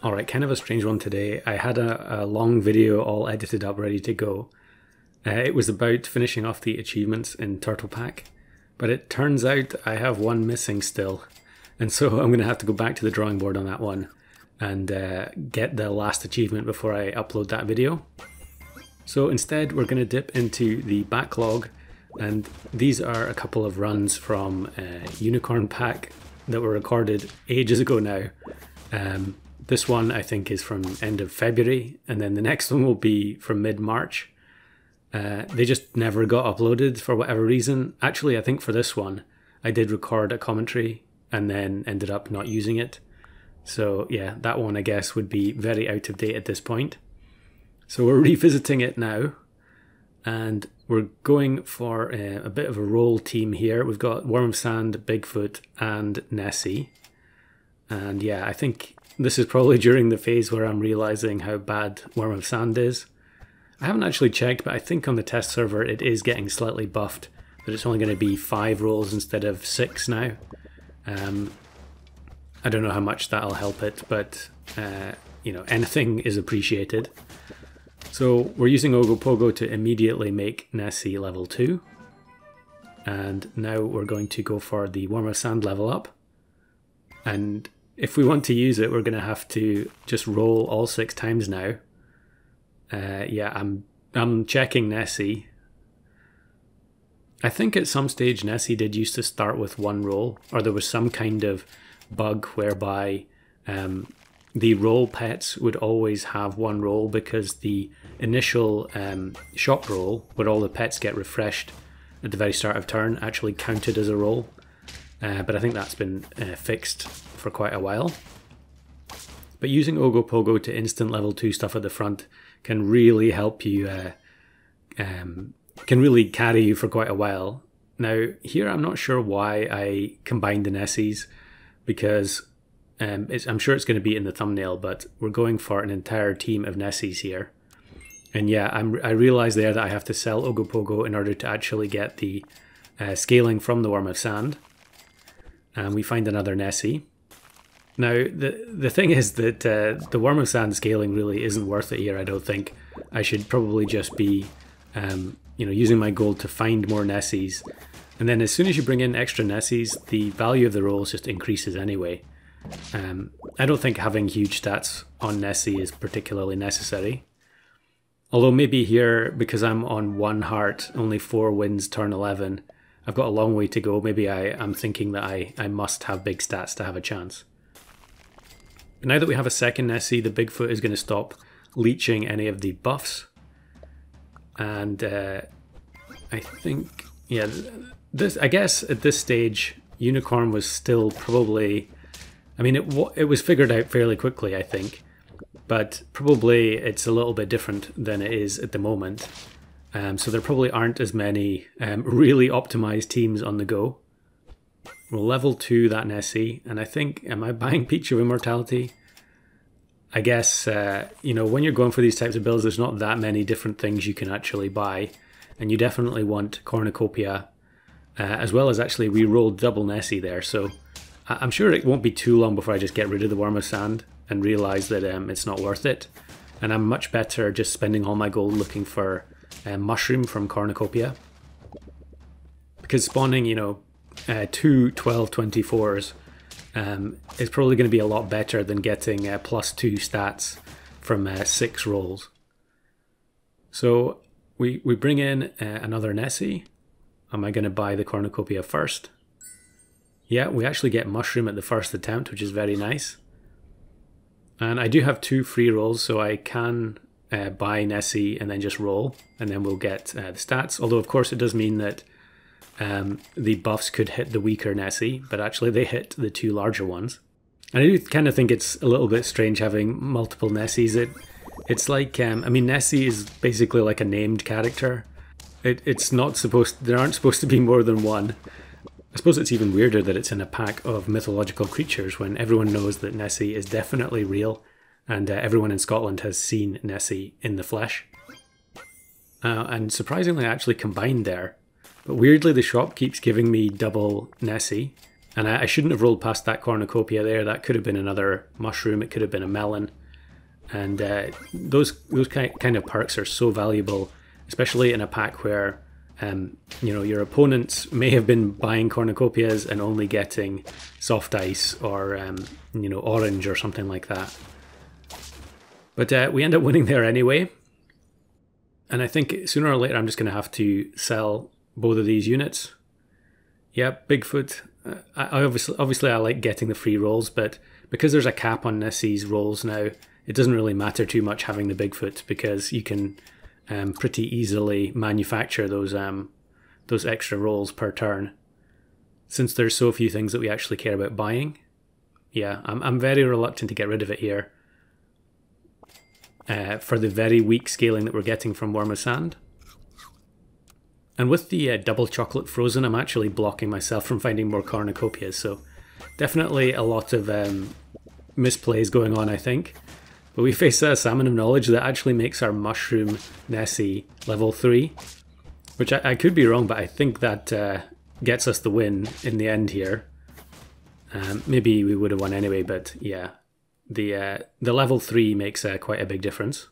Alright, kind of a strange one today. I had a long video all edited up, ready to go. It was about finishing off the achievements in Turtle Pack, but it turns out I have one missing still. And so I'm going to have to go back to the drawing board on that one and get the last achievement before I upload that video. So instead we're going to dip into the backlog, and these are a couple of runs from Unicorn Pack that were recorded ages ago now. This one I think is from end of February, and then the next one will be from mid-March. They just never got uploaded for whatever reason. Actually, I think for this one I did record a commentary and then ended up not using it. So yeah, that one I guess would be very out of date at this point. So we're revisiting it now, and we're going for a bit of a role team here. We've got Worm of Sand, Bigfoot and Nessie. And yeah, I think this is probably during the phase where I'm realizing how bad Worm of Sand is. I haven't actually checked, but I think on the test server it is getting slightly buffed, that it's only going to be 5 rolls instead of 6 now. I don't know how much that'll help it, but you know, anything is appreciated. So we're using Ogopogo to immediately make Nessie level 2. And now we're going to go for the Worm of Sand level up. And if we want to use it, we're going to have to just roll all 6 times now. Yeah, I'm checking Nessie. I think at some stage Nessie did used to start with 1 roll, or there was some kind of bug whereby the roll pets would always have 1 roll, because the initial shop roll, where all the pets get refreshed at the very start of turn, actually counted as a roll. But I think that's been fixed for quite a while. But using Ogopogo to instant level 2 stuff at the front can really help you, can really carry you for quite a while. Now here I'm not sure why I combined the Nessies, because I'm sure it's going to be in the thumbnail, but we're going for an entire team of Nessies here. And yeah, I realised there that I have to sell Ogopogo in order to actually get the scaling from the Worm of Sand. And we find another Nessie. Now, the thing is that the Worm of Sand scaling really isn't worth it here, I don't think. I should probably just be you know, using my gold to find more Nessies. And then as soon as you bring in extra Nessies, the value of the rolls just increases anyway. I don't think having huge stats on Nessie is particularly necessary. Although maybe here, because I'm on 1 heart, only 4 wins turn 11, I've got a long way to go. Maybe I'm thinking that I must have big stats to have a chance. But now that we have a second Nessie, the Bigfoot is going to stop leeching any of the buffs. And I think, yeah, I guess at this stage, Unicorn was still probably, I mean, it was figured out fairly quickly, I think. But probably it's a little bit different than it is at the moment. So there probably aren't as many really optimized teams on the go. We'll level 2 that Nessie, and I think, am I buying Peach of Immortality? I guess, you know, when you're going for these types of builds, there's not that many different things you can actually buy, and you definitely want Cornucopia, as well as actually we rolled double Nessie there, so I'm sure it won't be too long before I just get rid of the Worm of Sand and realise that it's not worth it, and I'm much better just spending all my gold looking for Mushroom from Cornucopia, because spawning, you know, 2 12/24s is probably going to be a lot better than getting +2 stats from 6 rolls. So we bring in another Nessie. Am I going to buy the Cornucopia first? Yeah, we actually get Mushroom at the first attempt, which is very nice. And I do have 2 free rolls, so I can buy Nessie and then just roll, and then we'll get the stats. Although of course it does mean that the buffs could hit the weaker Nessie, but actually they hit the 2 larger ones. And I do kind of think it's a little bit strange having multiple Nessies. It's like, I mean, Nessie is basically like a named character. It's not supposed, there aren't supposed to be more than 1. I suppose it's even weirder that it's in a pack of mythological creatures when everyone knows that Nessie is definitely real, and everyone in Scotland has seen Nessie in the flesh. And surprisingly I actually combined there, but weirdly the shop keeps giving me double Nessie, And I shouldn't have rolled past that cornucopia there. That could have been another mushroom. It could have been a melon. And those kind of perks are so valuable, especially in a pack where you know, your opponents may have been buying cornucopias and only getting soft ice or you know, orange or something like that. But we end up winning there anyway. And I think sooner or later I'm just going to have to sell both of these units. Yeah, Bigfoot. I obviously I like getting the free rolls, but because there's a cap on Nessie's rolls now, it doesn't really matter too much having the Bigfoot, because you can pretty easily manufacture those extra rolls per turn. Since there's so few things that we actually care about buying, yeah, I'm very reluctant to get rid of it here. For the very weak scaling that we're getting from Worm of Sand. And with the double chocolate frozen, I'm actually blocking myself from finding more cornucopias, so definitely a lot of misplays going on, I think. But we face a Salmon of Knowledge that actually makes our Mushroom Nessie level 3, which I could be wrong, but I think that gets us the win in the end here. Maybe we would have won anyway, but yeah. The level 3 makes quite a big difference.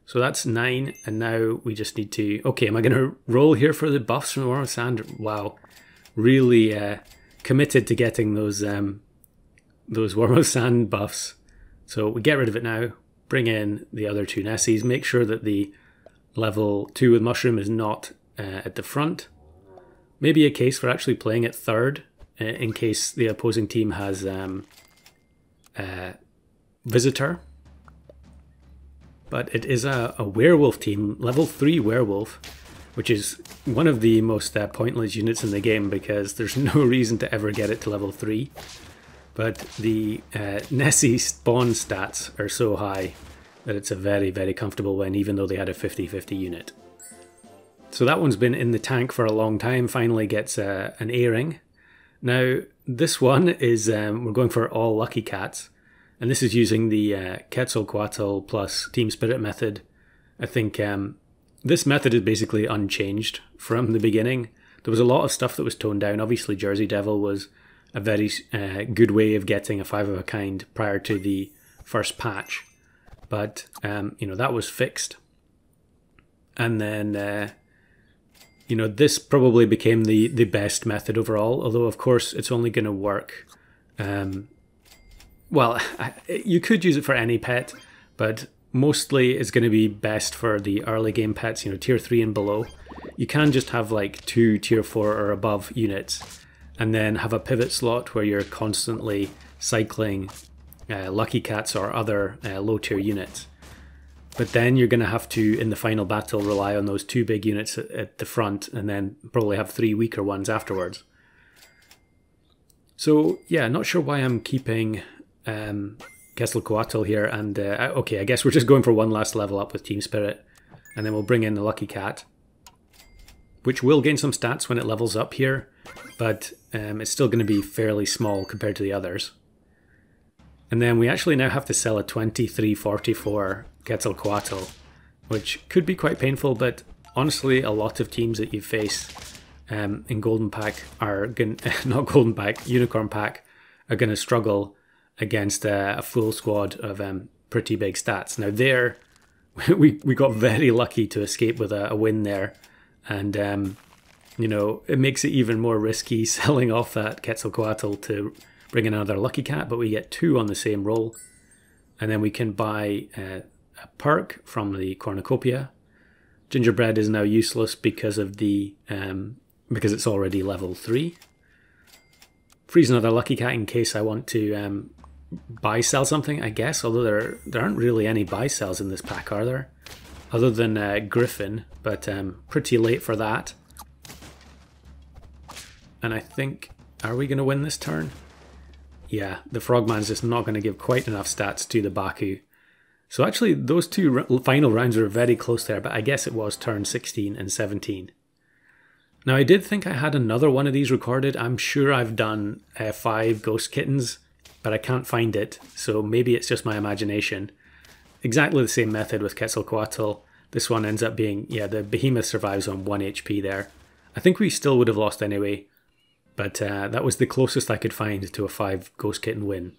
So that's 9, and now we just need to... Okay, am I going to roll here for the buffs from the Worm of Sand? Wow, really committed to getting those Worm of Sand buffs. So we get rid of it now, bring in the other two Nessies, make sure that the level 2 with Mushroom is not at the front. Maybe a case for actually playing it third, in case the opposing team has Visitor. But it is a werewolf team, level 3 werewolf, which is one of the most pointless units in the game because there's no reason to ever get it to level 3. But the Nessie spawn stats are so high that it's a very, very comfortable win, even though they had a 50-50 unit. So that one's been in the tank for a long time, finally gets an A-ring. Now, this one is, we're going for all Lucky Cats. And this is using the Quetzalcoatl plus Team Spirit method. I think this method is basically unchanged from the beginning. There was a lot of stuff that was toned down. Obviously, Jersey Devil was a very good way of getting a 5 of a kind prior to the first patch. But, you know, that was fixed. And then, you know, this probably became the best method overall. Although, of course, it's only going to work... well, you could use it for any pet, but mostly it's going to be best for the early game pets, you know, tier 3 and below. You can just have like 2 tier 4 or above units and then have a pivot slot where you're constantly cycling Lucky Cats or other low tier units. But then you're going to have to, in the final battle, rely on those 2 big units at the front and then probably have 3 weaker ones afterwards. So yeah, not sure why I'm keeping... Quetzalcoatl here, and okay, I guess we're just going for one last level up with Team Spirit, and then we'll bring in the Lucky Cat, which will gain some stats when it levels up here, but it's still going to be fairly small compared to the others. And then we actually now have to sell a 2344 Quetzalcoatl, which could be quite painful, but honestly a lot of teams that you face in Golden Pack are going not Golden Pack, Unicorn Pack, are going to struggle against a full squad of pretty big stats. Now there, we got very lucky to escape with a win there, and you know, it makes it even more risky selling off that Quetzalcoatl to bring in another Lucky Cat, but we get 2 on the same roll, and then we can buy a perk from the Cornucopia. Gingerbread is now useless because of the because it's already level 3. Freeze another Lucky Cat in case I want to buy sell something, I guess, although there aren't really any buy sells in this pack, are there? Other than Griffin, but pretty late for that. And I think, are we going to win this turn? Yeah, the Frogman's just not going to give quite enough stats to the Baku. So actually those 2 final rounds were very close there, but I guess it was turn 16 and 17. Now I did think I had another one of these recorded. I'm sure I've done 5 Ghost Kittens, but I can't find it, so maybe it's just my imagination. Exactly the same method with Quetzalcoatl. This one ends up being, yeah, the Behemoth survives on 1 HP there. I think we still would have lost anyway, But that was the closest I could find to a 5 Ghost Kitten win.